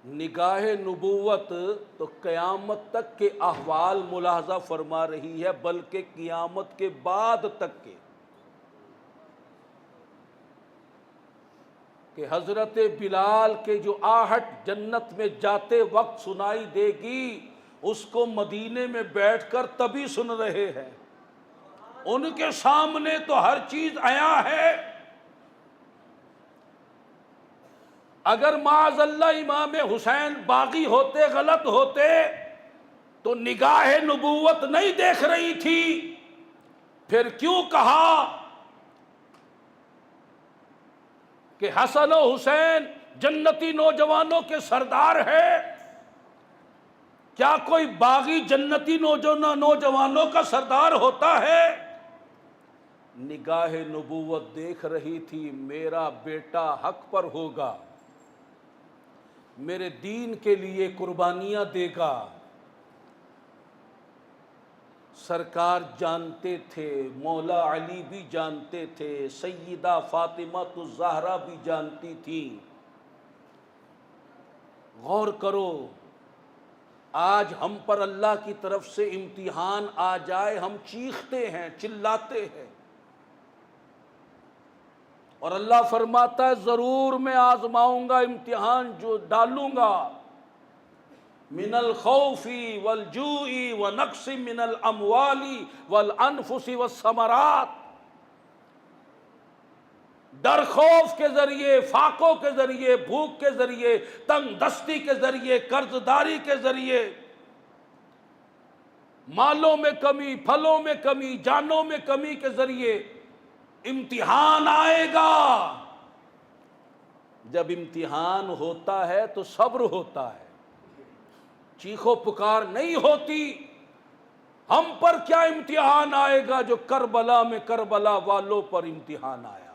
نگاہ نبوت تو قیامت تک کے احوال ملاحظہ فرما رہی ہے، بلکہ قیامت کے بعد تک کے، کہ حضرت بلال کے جو آہٹ جنت میں جاتے وقت سنائی دے گی، اس کو مدینے میں بیٹھ کر تبھی سن رہے ہیں۔ ان کے سامنے تو ہر چیز عیاں ہے۔ اگر معاذ اللہ امام حسین باغی ہوتے، غلط ہوتے، تو نگاہ نبوت نہیں دیکھ رہی تھی، پھر کیوں کہا کہ حسن و حسین جنتی نوجوانوں کے سردار ہے؟ کیا کوئی باغی جنتی نوجوانوں کا سردار ہوتا ہے؟ نگاہ نبوت دیکھ رہی تھی میرا بیٹا حق پر ہوگا، میرے دین کے لیے قربانیاں دے گا۔ سرکار جانتے تھے، مولا علی بھی جانتے تھے، سیدہ فاطمہ الزہرا بھی جانتی تھی۔ غور کرو، آج ہم پر اللہ کی طرف سے امتحان آ جائے، ہم چیختے ہیں، چلاتے ہیں، اور اللہ فرماتا ہے ضرور میں آزماؤں گا، امتحان جو ڈالوں گا۔ من الخوف والجوع ونقص من الاموال والانفس والثمرات، ڈر خوف کے ذریعے، فاقوں کے ذریعے، بھوک کے ذریعے، تنگ دستی کے ذریعے، قرض داری کے ذریعے، مالوں میں کمی، پھلوں میں کمی، جانوں میں کمی کے ذریعے امتحان آئے گا، جب امتحان ہوتا ہے تو صبر ہوتا ہے، چیخو پکار نہیں ہوتی۔ ہم پر کیا امتحان آئے گا جو کربلا میں کربلا والوں پر امتحان آیا۔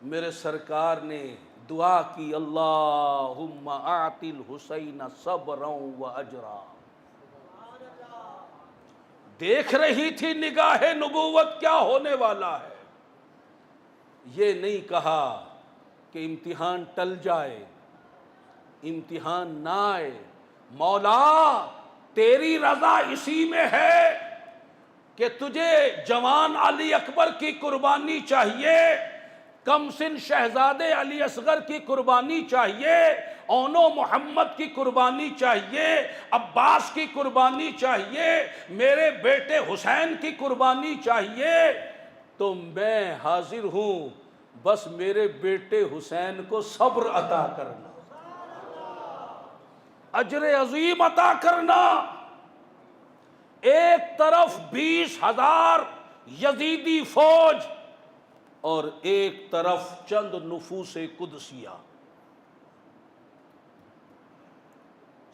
میرے سرکار نے دعا کی، اللہم اعط الحسین صبرا و اجرا۔ دیکھ رہی تھی نگاہ نبوت کیا ہونے والا ہے، یہ نہیں کہا کہ امتحان ٹل جائے، امتحان نہ آئے، مولا تیری رضا اسی میں ہے کہ تجھے جوان علی اکبر کی قربانی چاہیے، کم سن شہزادے علی اصغر کی قربانی چاہیے، اونو محمد کی قربانی چاہیے، عباس کی قربانی چاہیے، میرے بیٹے حسین کی قربانی چاہیے، تو میں حاضر ہوں، بس میرے بیٹے حسین کو صبر عطا کرنا، اجر عظیم عطا کرنا۔ ایک طرف 20,000 یزیدی فوج اور ایک طرف چند نفوس قدسیہ،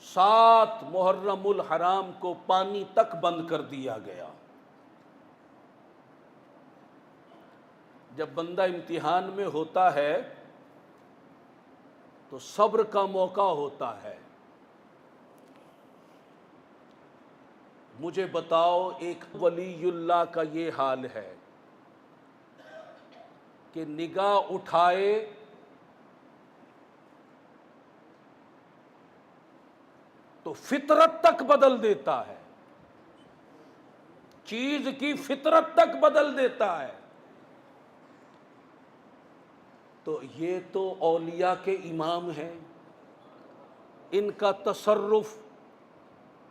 7 محرم الحرام کو پانی تک بند کر دیا گیا۔ جب بندہ امتحان میں ہوتا ہے تو صبر کا موقع ہوتا ہے۔ مجھے بتاؤ، ایک ولی اللہ کا یہ حال ہے کہ نگاہ اٹھائے تو فطرت تک بدل دیتا ہے، چیز کی فطرت تک بدل دیتا ہے۔ تو یہ تو اولیاء کے امام ہیں، ان کا تصرف،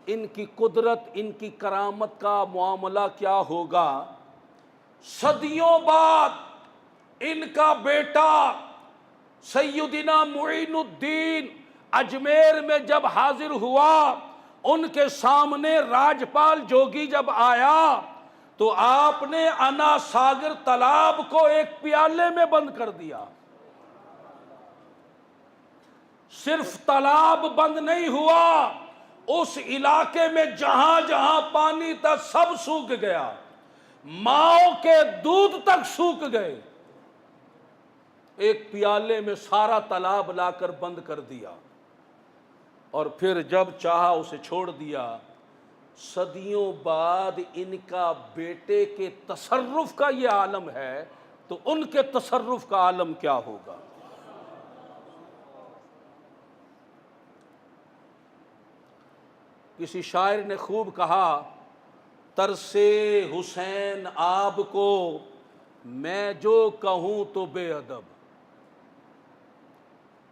ان کی قدرت، ان کی کرامت کا معاملہ کیا ہوگا؟ صدیوں بعد ان کا بیٹا سیدنا معین الدین اجمیر میں جب حاضر ہوا، ان کے سامنے راجپال جوگی جب آیا تو آپ نے انا ساگر تالاب کو ایک پیالے میں بند کر دیا۔ صرف تالاب بند نہیں ہوا، اس علاقے میں جہاں جہاں پانی تھا سب سوکھ گیا، ماؤں کے دودھ تک سوکھ گئے۔ ایک پیالے میں سارا تالاب لا کر بند کر دیا، اور پھر جب چاہا اسے چھوڑ دیا۔ صدیوں بعد ان کا بیٹے کے تصرف کا یہ عالم ہے، تو ان کے تصرف کا عالم کیا ہوگا؟ کسی شاعر نے خوب کہا، ترسے حسین آب کو میں جو کہوں تو بے ادب،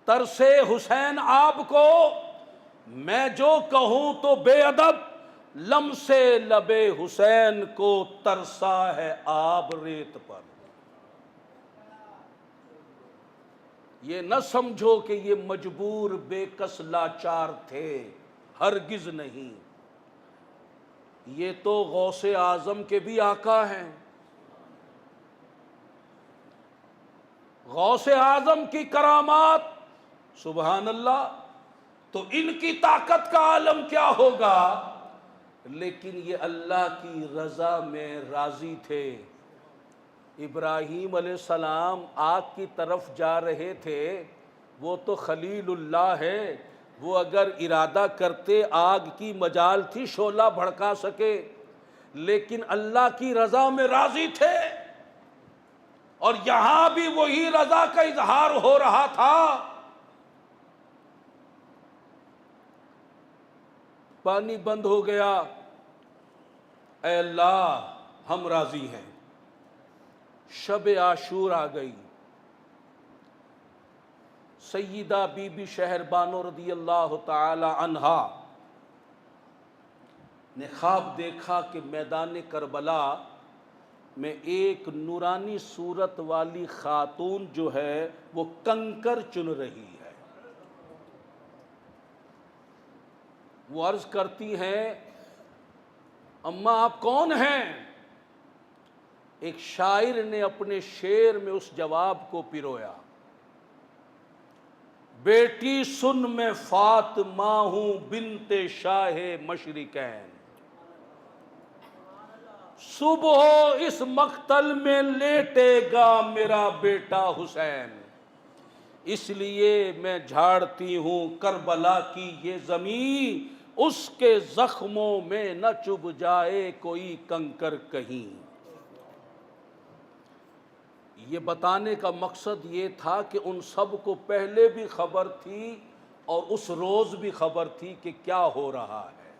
ترسے حسین آب کو میں جو کہوں تو بے ادب، لمسے لب حسین کو ترسا ہے آب ریت پر۔ یہ نہ سمجھو کہ یہ مجبور بے کس لاچار تھے، ہرگز نہیں، یہ تو غوث اعظم کے بھی آقا ہیں۔ غوث اعظم کی کرامات، سبحان اللہ، تو ان کی طاقت کا عالم کیا ہوگا؟ لیکن یہ اللہ کی رضا میں راضی تھے۔ ابراہیم علیہ السلام آگ کی طرف جا رہے تھے، وہ تو خلیل اللہ ہے، وہ اگر ارادہ کرتے آگ کی مجال تھی شعلہ بھڑکا سکے، لیکن اللہ کی رضا میں راضی تھے، اور یہاں بھی وہی رضا کا اظہار ہو رہا تھا۔ پانی بند ہو گیا، اے اللہ ہم راضی ہیں۔ شب عاشور آ گئی، سیدہ بی بی شہر بانو رضی اللہ تعالی عنہا نے خواب دیکھا کہ میدان کربلا میں ایک نورانی صورت والی خاتون جو ہے وہ کنکر چن رہی ہے۔ وہ عرض کرتی ہیں، اماں آپ کون ہیں؟ ایک شاعر نے اپنے شعر میں اس جواب کو پرویا، بیٹی سن میں فاطمہ ہوں بنت شاہ مشرقین، صبح اس مقتل میں لیٹے گا میرا بیٹا حسین، اس لیے میں جھاڑتی ہوں کربلا کی یہ زمین، اس کے زخموں میں نہ چبھ جائے کوئی کنکر کہیں۔ یہ بتانے کا مقصد یہ تھا کہ ان سب کو پہلے بھی خبر تھی اور اس روز بھی خبر تھی کہ کیا ہو رہا ہے۔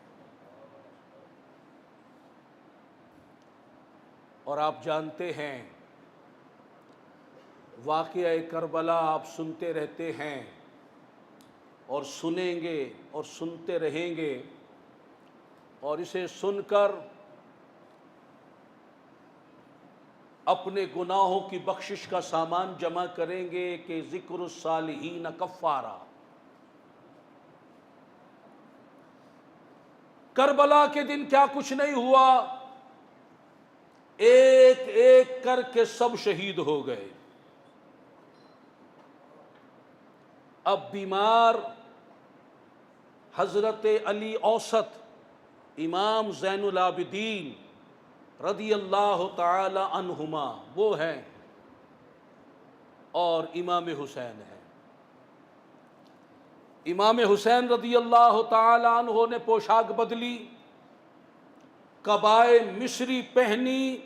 اور آپ جانتے ہیں واقعہ کربلا آپ سنتے رہتے ہیں اور سنیں گے اور سنتے رہیں گے، اور اسے سن کر اپنے گناہوں کی بخشش کا سامان جمع کریں گے کہ ذکر الصالحین کفارہ۔ کربلا کے دن کیا کچھ نہیں ہوا، ایک ایک کر کے سب شہید ہو گئے۔ اب بیمار حضرت علی اوسط، امام زین العابدین رضی اللہ تعالی عنہما وہ ہیں، اور امام حسین ہیں۔ امام حسین رضی اللہ تعالی عنہ نے پوشاک بدلی، قبائے مصری پہنی،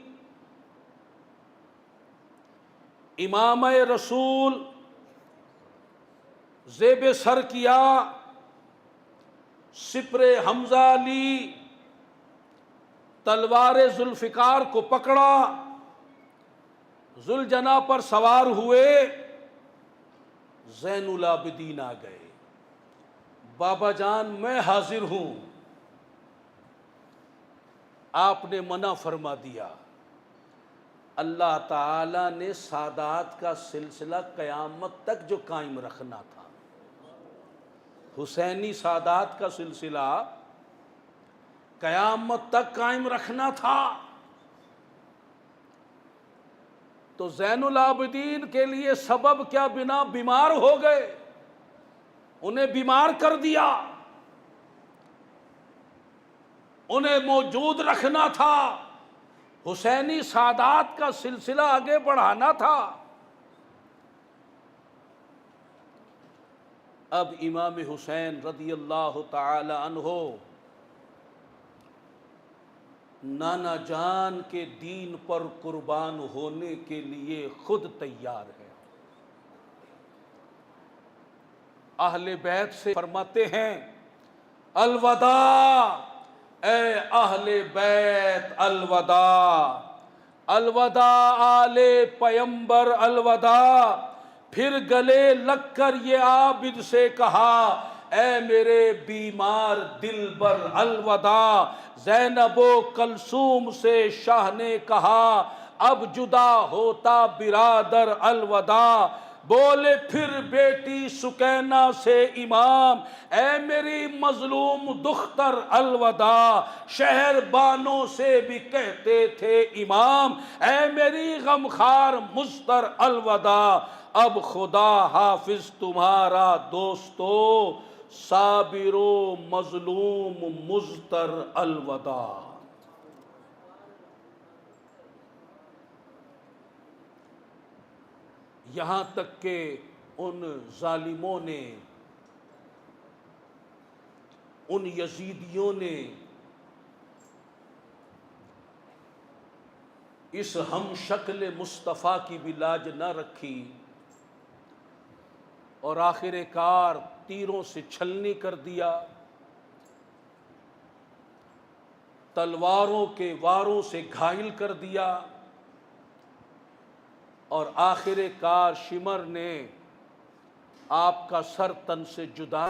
امامہ رسول زیب سر کیا، سپر حمزہ لی، تلوار ذوالفقار کو پکڑا، ذوالجناح پر سوار ہوئے، زین العابدین آ گئے، بابا جان میں حاضر ہوں۔ آپ نے منع فرما دیا۔ اللہ تعالیٰ نے سادات کا سلسلہ قیامت تک جو قائم رکھنا تھا، حسینی سادات کا سلسلہ قیامت تک قائم رکھنا تھا، تو زین العابدین کے لیے سبب کیا بنا بیمار ہو گئے، انہیں بیمار کر دیا، انہیں موجود رکھنا تھا، حسینی سادات کا سلسلہ آگے بڑھانا تھا۔ اب امام حسین رضی اللہ تعالی عنہ نانا جان کے دین پر قربان ہونے کے لیے خود تیار ہے۔ اہل بیت سے فرماتے ہیں الوداع، اے اہل بیت الوداع، الوداع آل پیمبر الوداع۔ پھر گلے لگ کر یہ عابد سے کہا اے میرے بیمار دلبر الوداع۔ زینب و کلثوم سے شاہ نے کہا اب جدا ہوتا برادر الوداع۔ بولے پھر بیٹی سکینہ سے امام اے میری مظلوم دختر الوداع۔ شہر بانوں سے بھی کہتے تھے امام اے میری غمخوار مضطر الوداع۔ اب خدا حافظ تمہارا دوستو، صابر و مظلوم مضطر الوداع۔ یہاں تک کہ ان ظالموں نے، ان یزیدیوں نے اس ہم شکل مصطفیٰ کی بھی لاج نہ رکھی، اور آخر کار تیروں سے چھلنی کر دیا، تلواروں کے واروں سے گھائل کر دیا، اور آخر کار شمر نے آپ کا سر تن سے جدا